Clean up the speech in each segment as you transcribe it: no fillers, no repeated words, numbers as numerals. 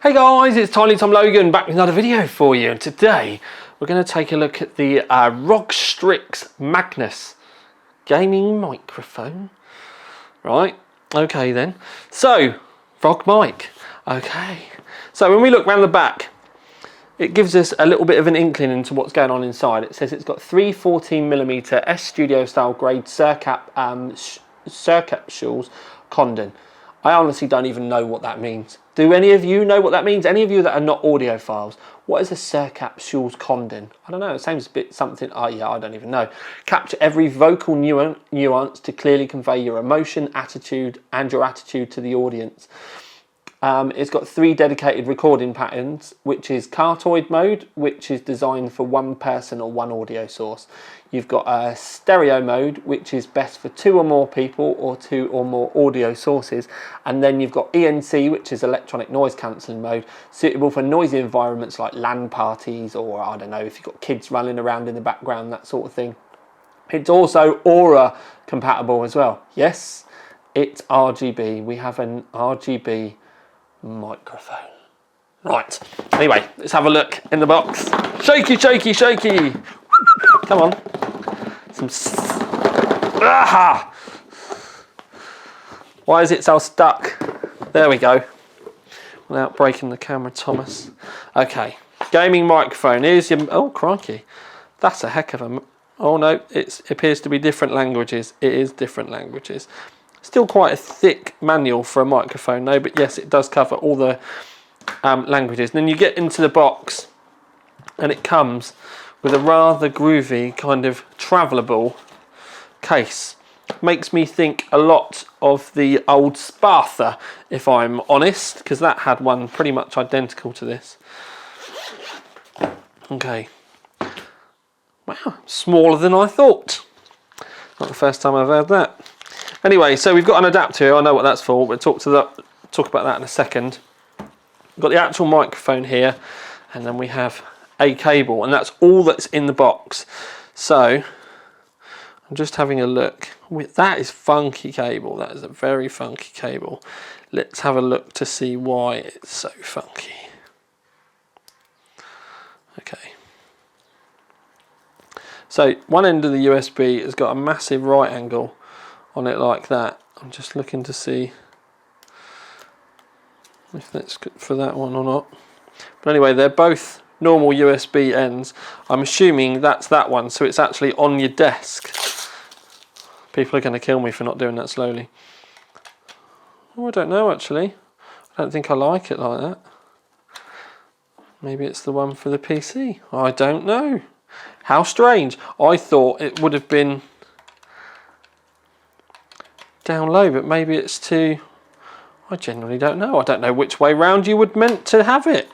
Hey guys, it's Tiny Tom Logan back with another video for you, and today we're going to take a look at the ROG Strix Magnus gaming microphone. Right, okay then. So, ROG mic. Okay. So when we look around the back, it gives us a little bit of an inkling into what's going on inside. It says it's got 3 14mm S Studio style grade circapsules Condon. I honestly don't even know what that means. Do any of you know what that means? Any of you that are not audiophiles? What is a circapsules Condon? I don't know, it seems a bit something, oh yeah, I don't even know. Capture every vocal nuance to clearly convey your emotion, attitude, and your attitude to the audience. It's got 3 dedicated recording patterns, which is cardioid mode, which is designed for one person or one audio source. You've got a stereo mode, which is best for 2 or more people or 2 or more audio sources. And then you've got ENC, which is electronic noise cancelling mode, suitable for noisy environments like LAN parties, or I don't know, if you've got kids running around in the background, that sort of thing. It's also Aura compatible as well. Yes, it's RGB. We have an RGB microphone. Right, anyway, let's have a look in the box. Shaky, shaky, shaky. Come on. Aha! Why is it so stuck? There we go. Without breaking the camera, Thomas. Okay, gaming microphone. Here's your, oh crikey. That's a heck of a, oh no, it appears to be different languages. It is different languages. Still quite a thick manual for a microphone though, but yes, it does cover all the languages. And then you get into the box and it comes with a rather groovy kind of travelable case. Makes me think a lot of the old Spartha, if I'm honest, because that had one pretty much identical to this. Okay. Wow, smaller than I thought. Not the first time I've heard that. Anyway, so we've got an adapter here. I know what that's for. We'll talk about that in a second. We've got the actual microphone here, and then we have a cable, and that's all that's in the box. So I'm just having a look. That is funky cable. That is a very funky cable. Let's have a look to see why it's so funky. Okay. So one end of the USB has got a massive right angle on it like that. I'm just looking to see if that's good for that one or not. But anyway, they're both normal USB ends. I'm assuming that's that one, so it's actually on your desk. People are going to kill me for not doing that slowly. Oh, I don't know actually. I don't think I like it like that. Maybe it's the one for the PC. I don't know. How strange. I thought it would have been down low, but maybe it's too, I genuinely don't know. I don't know which way round you would meant to have it.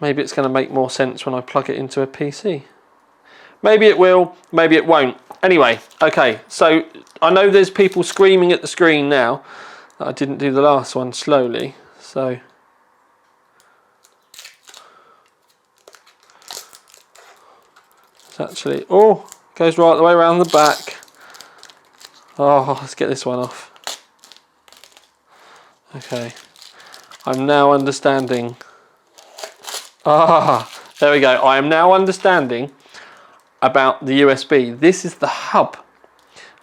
Maybe it's going to make more sense when I plug it into a PC. Maybe it will, maybe it won't. Anyway, okay, so I know there's people screaming at the screen now that I didn't do the last one slowly, so it's actually, oh, goes right the way around the back. Oh, let's get this one off. Okay, I'm now understanding. Ah, there we go. I am now understanding about the USB. This is the hub.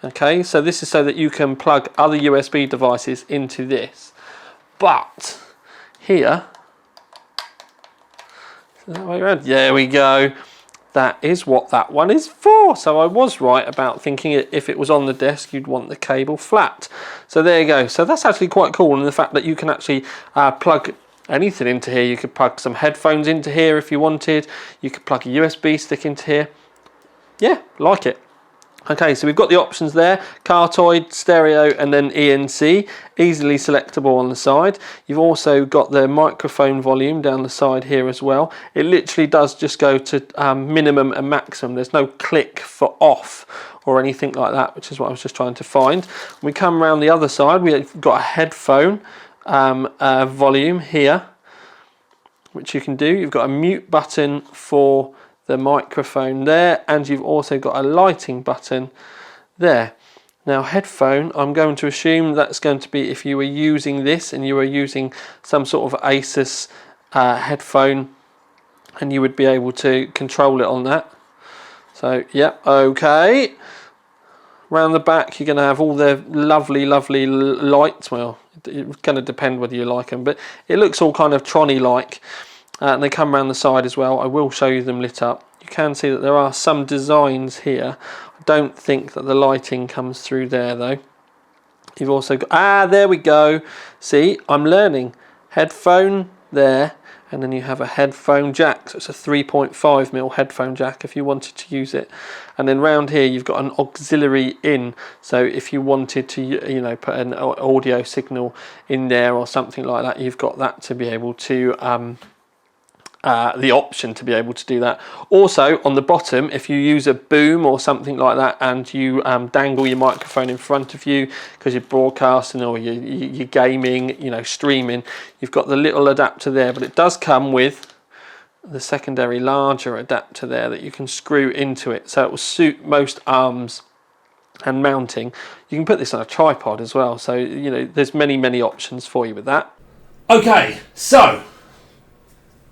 Okay, so this is so that you can plug other USB devices into this. But here, that way around. There we go. That is what that one is for. So I was right about thinking if it was on the desk, you'd want the cable flat. So there you go. So that's actually quite cool, and the fact that you can actually plug anything into here. You could plug some headphones into here if you wanted. You could plug a USB stick into here. Yeah, like it. Okay, so we've got the options there, cardioid, stereo, and then ENC, easily selectable on the side. You've also got the microphone volume down the side here as well. It literally does just go to minimum and maximum. There's no click for off or anything like that, which is what I was just trying to find. When we come around the other side, we've got a headphone volume here, which you can do. You've got a mute button for the microphone there, and you've also got a lighting button there. Now headphone, I'm going to assume that's going to be if you were using this and you were using some sort of Asus headphone, and you would be able to control it on that. So yeah, okay. Round the back you're going to have all the lovely lights. Well, it's going to depend whether you like them, but it looks all kind of Tronny like, and they come around the side as well. I will show you them lit up. You can see that there are some designs here. I don't think that the lighting comes through there though. You've also got, there we go. See, I'm learning. Headphone there, and then you have a headphone jack. So it's a 3.5mm headphone jack if you wanted to use it. And then round here you've got an auxiliary in. So if you wanted to, you know, put an audio signal in there or something like that, you've got that to be able to the option to be able to do that. Also on the bottom, if you use a boom or something like that and you dangle your microphone in front of you because you're broadcasting or you're gaming, you know, streaming, you've got the little adapter there, but it does come with the secondary larger adapter there that you can screw into it, so it will suit most arms and mounting. You can put this on a tripod as well, so you know there's many options for you with that. Okay, so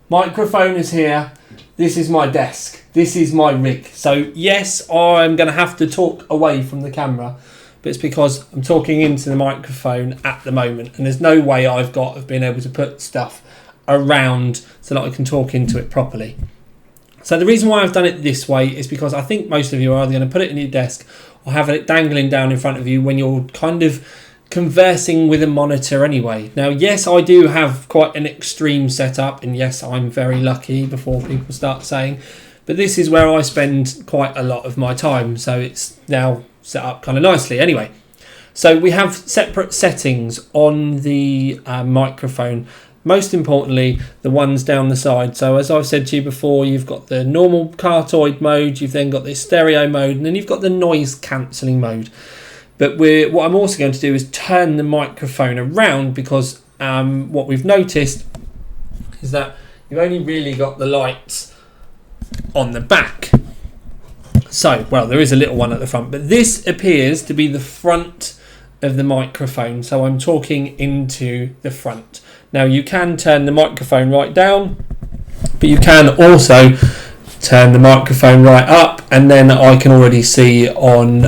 microphone is here. This is my desk. This is my rig. So yes, I'm going to have to talk away from the camera, but it's because I'm talking into the microphone at the moment, and there's no way I've got of being able to put stuff around so that I can talk into it properly. So the reason why I've done it this way is because I think most of you are either going to put it in your desk or have it dangling down in front of you when you're kind of conversing with a monitor anyway. Now yes, I do have quite an extreme setup, and yes, I'm very lucky before people start saying, but this is where I spend quite a lot of my time, so it's now set up kind of nicely. Anyway, so we have separate settings on the microphone. Most importantly, the ones down the side. So as I've said to you before, you've got the normal cartoid mode, you've then got this stereo mode, and then you've got the noise cancelling mode. But what I'm also going to do is turn the microphone around, because what we've noticed is that you've only really got the lights on the back. So, well, there is a little one at the front, but this appears to be the front of the microphone. So I'm talking into the front. Now you can turn the microphone right down, but you can also turn the microphone right up, and then I can already see on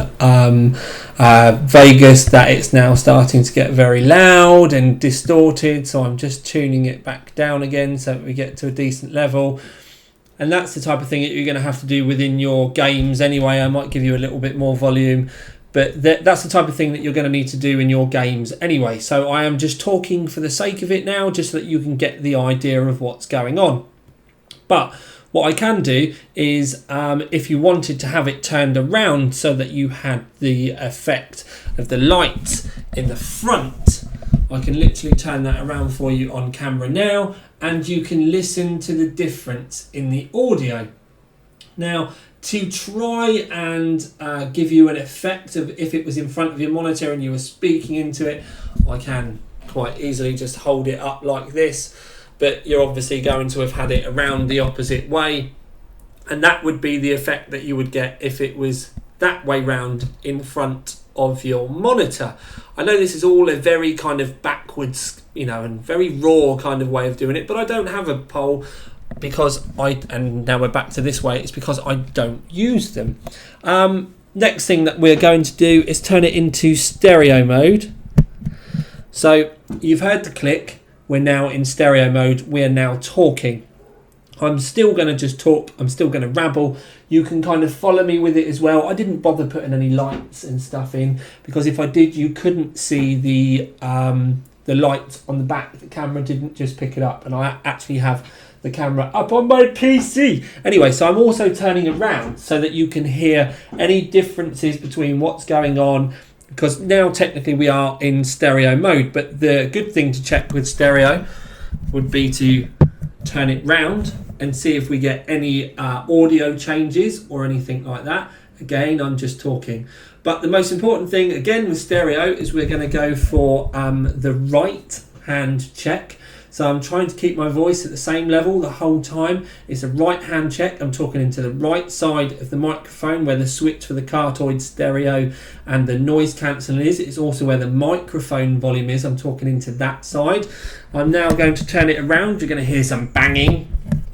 Vegas that it's now starting to get very loud and distorted, so I'm just tuning it back down again so that we get to a decent level. And that's the type of thing that you're going to have to do within your games anyway. I might give you a little bit more volume, but that's the type of thing that you're going to need to do in your games anyway. So I am just talking for the sake of it now, just so that you can get the idea of what's going on. But what I can do is, if you wanted to have it turned around so that you had the effect of the lights in the front, I can literally turn that around for you on camera now, and you can listen to the difference in the audio. Now, to try and give you an effect of if it was in front of your monitor and you were speaking into it, I can quite easily just hold it up like this, but you're obviously going to have had it around the opposite way, and that would be the effect that you would get if it was that way round in front of your monitor. I know this is all a very kind of backwards, you know, and very raw kind of way of doing it, but I don't have a poll because and now we're back to this way, it's because I don't use them. Next thing that we're going to do is turn it into stereo mode. So you've heard the click, we're now in stereo mode, we're now talking. I'm still going to just talk, I'm still going to rabble. You can kind of follow me with it as well. I didn't bother putting any lights and stuff in, because if I did, you couldn't see the lights on the back. The camera didn't just pick it up, and I actually have the camera up on my PC. Anyway, so I'm also turning around so that you can hear any differences between what's going on, because now technically we are in stereo mode, but the good thing to check with stereo would be to turn it round and see if we get any audio changes or anything like that. Again, I'm just talking. But the most important thing, again, with stereo is we're going to go for the right hand check. So I'm trying to keep my voice at the same level the whole time. It's a right hand check. I'm talking into the right side of the microphone where the switch for the cardioid stereo and the noise cancelling is. It's also where the microphone volume is. I'm talking into that side. I'm now going to turn it around. You're going to hear some banging.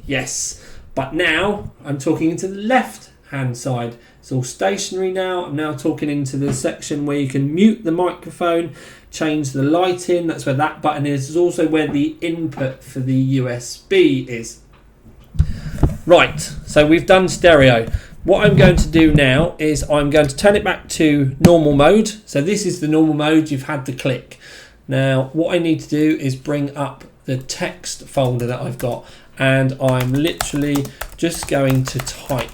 Yes. But now I'm talking into the left hand side. It's all stationary now. I'm now talking into the section where you can mute the microphone, change the lighting. That's where that button is. It's also where the input for the USB is. Right, so we've done stereo. What I'm going to do now is I'm going to turn it back to normal mode. So this is the normal mode. You've had the click. Now what I need to do is bring up the text folder that I've got, and I'm literally just going to type.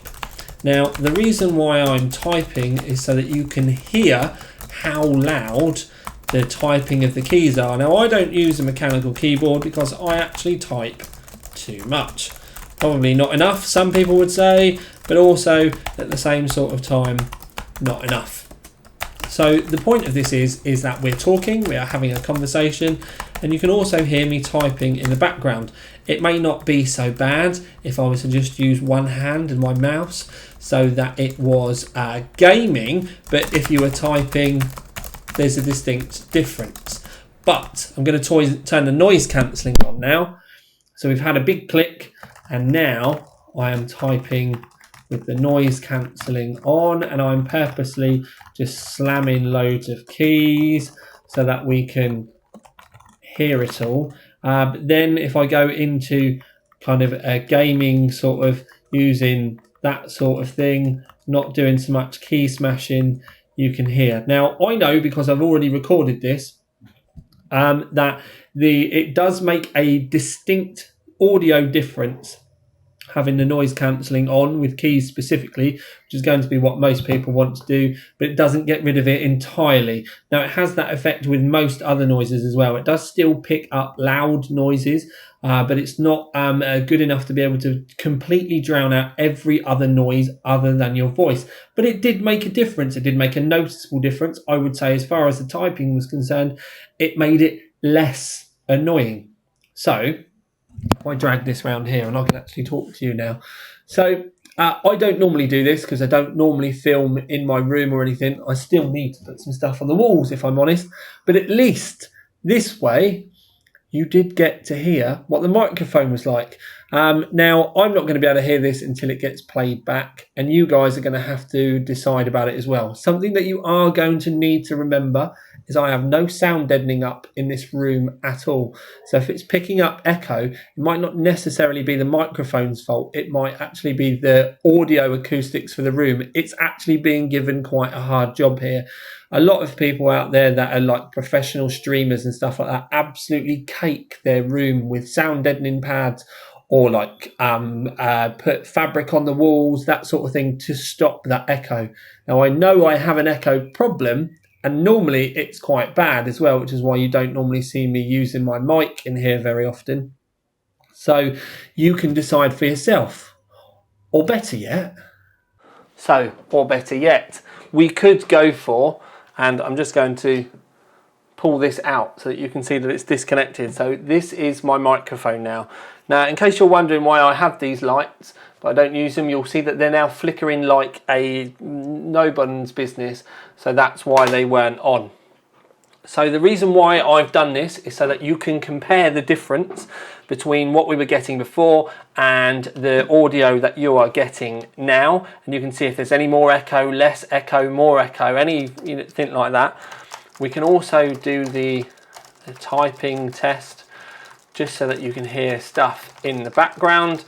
Now, the reason why I'm typing is so that you can hear how loud the typing of the keys are. Now, I don't use a mechanical keyboard because I actually type too much. Probably not enough, some people would say, but also at the same sort of time, not enough. So the point of this is that we're talking, we are having a conversation, and you can also hear me typing in the background. It may not be so bad if I was to just use one hand and my mouse so that it was gaming, but if you were typing, there's a distinct difference. But I'm going to turn the noise cancelling on now. So we've had a big click, and now I am typing with the noise cancelling on, and I'm purposely just slamming loads of keys so that we can hear it all. But then if I go into kind of a gaming sort of using that sort of thing, not doing so much key smashing, you can hear. Now I know, because I've already recorded this, that it does make a distinct audio difference having the noise cancelling on with keys specifically, which is going to be what most people want to do, but it doesn't get rid of it entirely. Now, it has that effect with most other noises as well. It does still pick up loud noises, but it's not good enough to be able to completely drown out every other noise other than your voice. But it did make a difference. It did make a noticeable difference, I would say, as far as the typing was concerned. It made it less annoying. So I drag this around here and I can actually talk to you now. So I don't normally do this because I don't normally film in my room or anything. I still need to put some stuff on the walls, if I'm honest. But at least this way, you did get to hear what the microphone was like. Now, I'm not going to be able to hear this until it gets played back, and you guys are going to have to decide about it as well. Something that you are going to need to remember is I have no sound deadening up in this room at all. So if it's picking up echo, it might not necessarily be the microphone's fault. It might actually be the audio acoustics for the room. It's actually being given quite a hard job here. A lot of people out there that are like professional streamers and stuff like that absolutely cake their room with sound deadening pads, or like put fabric on the walls, that sort of thing, to stop that echo. Now, I know I have an echo problem, and normally it's quite bad as well, which is why you don't normally see me using my mic in here very often. So you can decide for yourself. Or better yet, we could go for, and I'm just going to pull this out so that you can see that it's disconnected. So this is my microphone now. Now, in case you're wondering why I have these lights, but I don't use them, you'll see that they're now flickering like a nobody's business. So that's why they weren't on. So the reason why I've done this is so that you can compare the difference between what we were getting before and the audio that you are getting now. And you can see if there's any more echo, less echo, more echo, anything like that. We can also do the typing test just so that you can hear stuff in the background.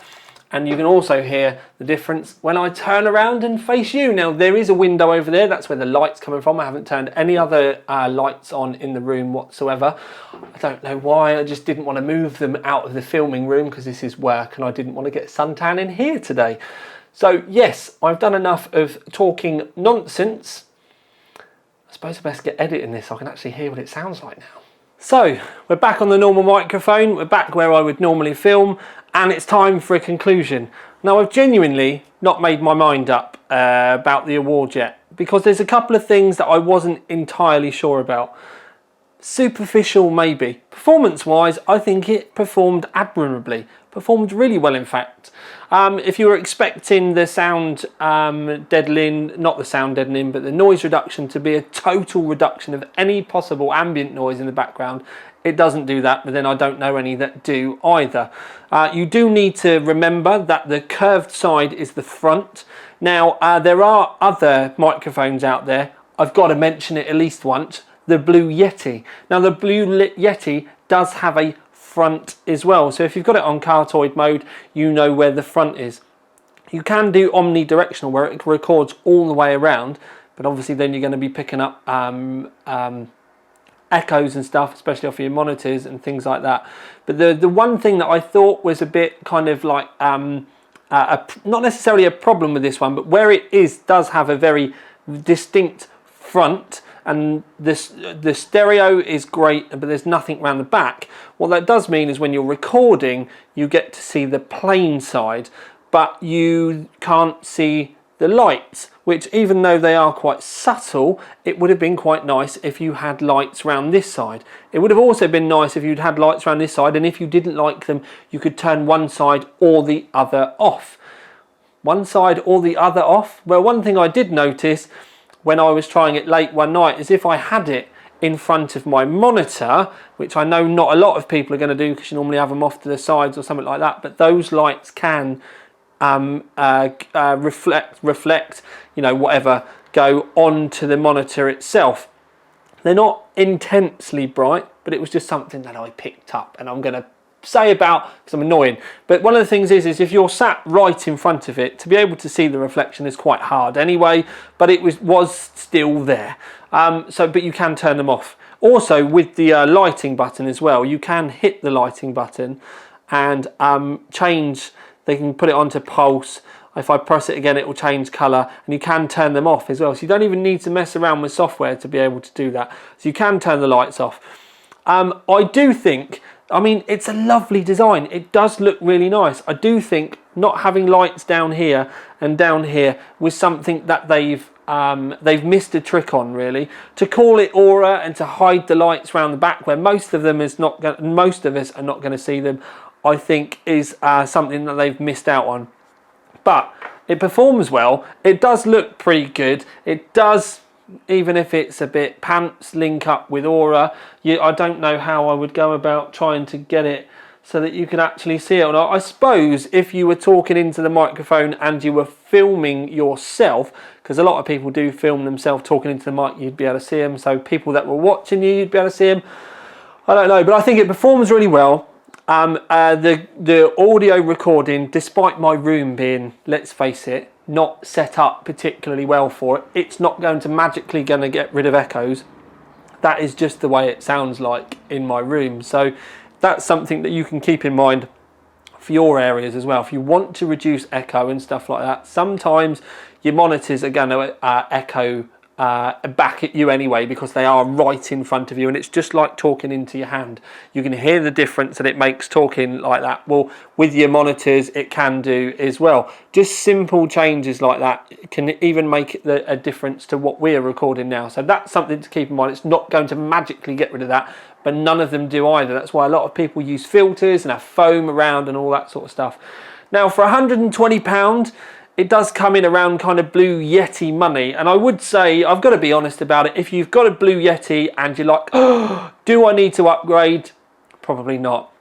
And you can also hear the difference when I turn around and face you. Now, there is a window over there. That's where the light's coming from. I haven't turned any other lights on in the room whatsoever. I don't know why. I just didn't want to move them out of the filming room because this is work and I didn't want to get suntan in here today. So, yes, I've done enough of talking nonsense. I suppose I best get editing this so I can actually hear what it sounds like now. So, we're back on the normal microphone. We're back where I would normally film. And it's time for a conclusion. Now, I've genuinely not made my mind up about the award yet, because there's a couple of things that I wasn't entirely sure about. superficial maybe. Performance wise, I think it performed admirably, performed really well in fact. If you were expecting the sound deadening, not the sound deadening, but the noise reduction to be a total reduction of any possible ambient noise in the background, it doesn't do that, but then I don't know any that do either. You do need to remember that the curved side is the front. Now, there are other microphones out there, I've got to mention it at least once, the Blue Yeti. Now the Blue Yeti does have a front as well, so if you've got it on Cartoid mode, you know where the front is. You can do omnidirectional where it records all the way around, but obviously then you're going to be picking up echoes and stuff, especially off your monitors and things like that. But the one thing that I thought was a bit kind of like not necessarily a problem with this one, but where it does have a very distinct front, and the stereo is great, but there's nothing around the back. What that does mean is when you're recording, you get to see the plain side, but you can't see the lights, which even though they are quite subtle, it would have been quite nice if you had lights around this side. It would have also been nice if you'd had lights around this side, and if you didn't like them, you could turn one side or the other off. One side or the other off? Well, one thing I did notice when I was trying it late one night is if I had it in front of my monitor, which I know not a lot of people are going to do because you normally have them off to the sides or something like that, but those lights can reflect, you know, whatever, go onto the monitor itself. They're not intensely bright, but it was just something that I picked up, and I'm going to say about because I'm annoying. But one of the things is if you're sat right in front of it, to be able to see the reflection is quite hard anyway, but it was still there. But you can turn them off. Also with the lighting button as well, you can hit the lighting button and change. They can put it onto pulse. If I press it again, it will change colour, and you can turn them off as well. So you don't even need to mess around with software to be able to do that. So you can turn the lights off. I do think, I mean, it's a lovely design. It does look really nice. I do think not having lights down here and down here was something that they've missed a trick on, really. To call it aura and to hide the lights around the back, where most of us are not going to see them, I think is something that they've missed out on. But it performs well. It does look pretty good. It does, even if it's a bit pants, link up with aura. I don't know how I would go about trying to get it so that you can actually see it. And I suppose if you were talking into the microphone and you were filming yourself, because a lot of people do film themselves talking into the mic, you'd be able to see them. So people that were watching you, you'd be able to see them. I don't know, but I think it performs really well. The audio recording, despite my room being, let's face it, not set up particularly well for it, it's not going to magically get rid of echoes. That is just the way it sounds like in my room. So that's something that you can keep in mind for your areas as well. If you want to reduce echo and stuff like that, sometimes your monitors are going to echo back at you anyway, because they are right in front of you, and it's just like talking into your hand. You can hear the difference that it makes talking like that. Well, with your monitors it can do as well. Just simple changes like that can even make a difference to what we're recording now. So that's something to keep in mind. It's not going to magically get rid of that, but none of them do either. That's why a lot of people use filters and have foam around and all that sort of stuff. Now for £120, it does come in around kind of Blue Yeti money, and I would say, I've got to be honest about it, if you've got a Blue Yeti and you're like, oh, do I need to upgrade? Probably not.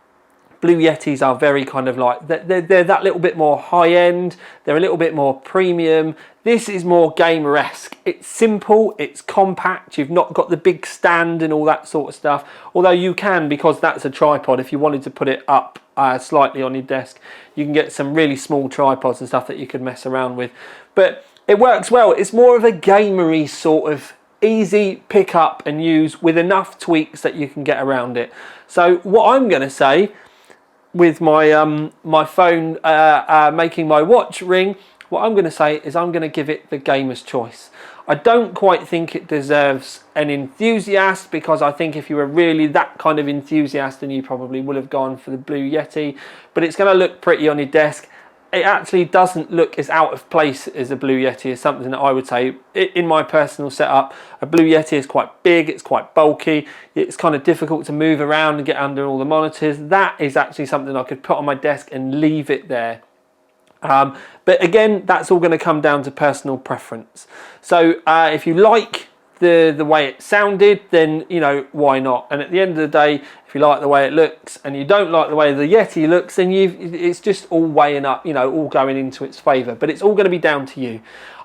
Blue Yetis are very kind of like, they're that little bit more high-end, they're a little bit more premium. This is more gamer-esque. It's simple, it's compact, you've not got the big stand and all that sort of stuff, although you can, because that's a tripod, if you wanted to put it up slightly on your desk, you can get some really small tripods and stuff that you could mess around with. But it works well. It's more of a gamery sort of easy pick up and use with enough tweaks that you can get around it. So what I'm going to say with my my phone making my watch ring, what I'm going to say is I'm going to give it the gamer's choice. I don't quite think it deserves an enthusiast, because I think if you were really that kind of enthusiast, then you probably would have gone for the Blue Yeti. But it's going to look pretty on your desk. it actually doesn't look as out of place as a Blue Yeti, is something that I would say. In my personal setup, a Blue Yeti is quite big, it's quite bulky, it's kind of difficult to move around and get under all the monitors. That is actually something I could put on my desk and leave it there. But again, that's all going to come down to personal preference. So if you like the way it sounded, then, you know, why not? And at the end of the day, if you like the way it looks and you don't like the way the Yeti looks, then it's just all weighing up, you know, all going into its favour. But it's all going to be down to you.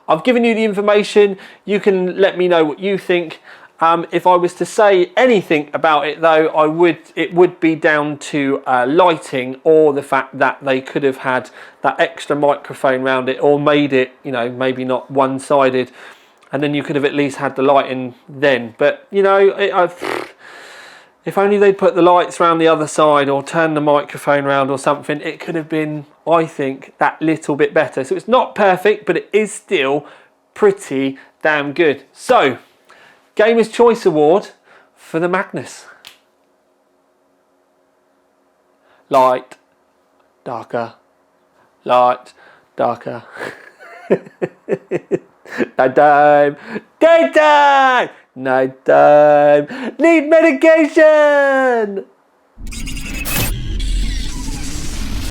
I've given you the information. You can let me know what you think. If I was to say anything about it, though, it would be down to lighting, or the fact that they could have had that extra microphone around it, or made it, you know, maybe not one-sided, and then you could have at least had the lighting then. But, you know, if only they'd put the lights around the other side, or turn the microphone around or something, it could have been, I think, that little bit better. So it's not perfect, but it is still pretty damn good. So, Gamer's Choice Award for the Magnus. Light, darker, light, darker. Nighttime, daytime, nighttime, need medication.